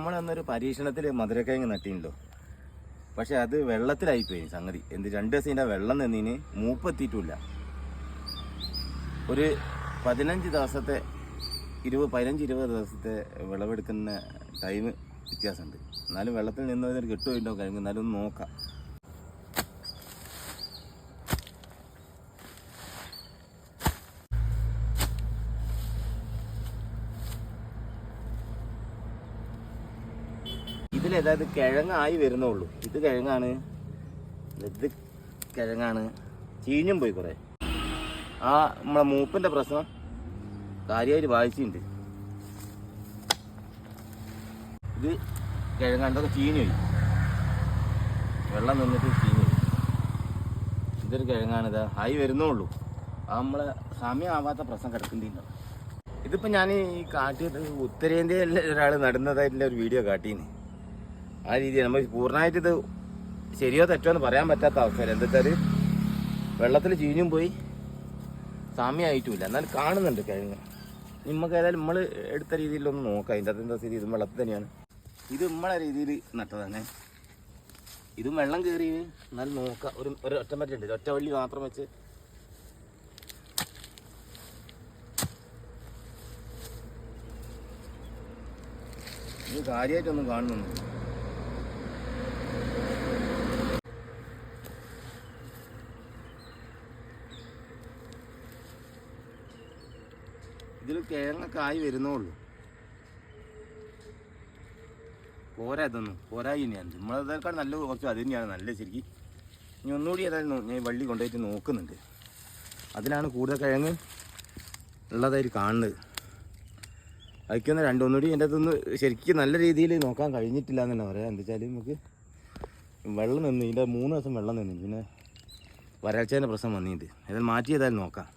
നമ്മളന്നൊരു പരീക്ഷണത്തിൽ മധുരക്കിഴങ്ങ് നട്ടില്ലോ. പക്ഷെ അത് വെള്ളത്തിലായിപ്പോയി സംഗതി. 2 ദിവസം വെള്ളം നിന്നതിന് മൂപ്പെത്തിയിട്ടില്ല. ഒരു 15 ദിവസത്തെ 15-20 ദിവസത്തെ വിളവെടുക്കുന്ന ടൈം വ്യത്യാസമുണ്ട്. എന്നാലും വെള്ളത്തിൽ നിന്നതിന് കിട്ടുമോ കഴിഞ്ഞു. എന്നാലും ഒന്ന് നോക്കാം. ഇതിലേതായത് കിഴങ്ങായി വരുന്നുള്ളൂ. ഇത് കിഴങ്ങാണ്, ഇത് കിഴങ്ങാണ്. ചീഞ്ഞും പോയി കുറേ. നമ്മളെ മൂപ്പിൻ്റെ പ്രശ്നം കാര്യമായിട്ട് ബാധിച്ചിട്ടുണ്ട്. ഇത് കിഴങ്ങാണ്ടൊക്കെ ചീഞ്ഞു പോയി, വെള്ളം നിന്നിട്ട് ചീഞ്ഞു പോയി. ഇതൊരു കിഴങ്ങാണിത് ആയി വരുന്നുള്ളൂ. നമ്മളെ സമയമാവാത്ത പ്രശ്നം കിടക്കുന്നുണ്ടാവും. ഇതിപ്പോൾ ഞാൻ ഈ കാട്ടിയത് ഉത്തരേന്ത്യയിൽ ഒരാൾ നടുന്നതായിട്ടുള്ള ഒരു വീഡിയോ കാട്ടീന്. ആ രീതിയാണ്. നമ്മൾ പൂർണ്ണമായിട്ട് ഇത് ശരിയോ തെറ്റോ എന്ന് പറയാൻ പറ്റാത്ത അവസ്ഥയിൽ. എന്താ വെച്ചാൽ വെള്ളത്തിൽ ചീഞ്ഞും പോയി, സമയമായിട്ടുമില്ല. എന്നാലും കാണുന്നുണ്ട് കിഴങ്ങ്. നമുക്ക് ഏതായാലും നമ്മൾ എടുത്ത രീതിയിലൊന്ന് നോക്കാം. അതിൻ്റെ അകത്ത് എന്താ സ്ഥിതി? ഇതും വെള്ളത്തിൽ തന്നെയാണ്. ഇത് നമ്മളെ രീതിയിൽ നട്ടതാണ്. ഇതും വെള്ളം കയറി. എന്നാലും നോക്കാം. ഒരു ഒറ്റ മറ്റുണ്ട്, ഒറ്റ വള്ളി മാത്രം വെച്ച്. ഇത് കാര്യമായിട്ടൊന്നും കാണുന്നു. ഇതിൽ കിഴങ്ങൊക്കെ ആയി വരുന്നുള്ളൂ. പോരാ, ഇതൊന്നും പോരായി തന്നെയാണ്. നമ്മളതേക്കാൾ നല്ല കുറച്ച് അത് തന്നെയാണ് നല്ല ശരിക്കും. ഇനി ഒന്നുകൂടി ഏതായാലും ഞാൻ വള്ളി കൊണ്ടുപോയിട്ട് നോക്കുന്നുണ്ട്. അതിലാണ് കൂടുതൽ കിഴങ്ങ് ഉള്ളതായിട്ട് കാണുന്നത്. അതിക്കൊന്ന് ഒന്നുകൂടി എൻ്റെ അതൊന്ന് ശരിക്കും നല്ല രീതിയിൽ നോക്കാൻ കഴിഞ്ഞിട്ടില്ല എന്ന് തന്നെ പറയാം. എന്താ വെച്ചാൽ നമുക്ക് വെള്ളം നിന്ന് ഇതിൻ്റെ 3 ദിവസം വെള്ളം നിന്ന് പിന്നെ വരൾച്ചേൻ്റെ പ്രശ്നം വന്നിട്ട് ഏതായാലും മാറ്റി ഏതായാലും നോക്കാം.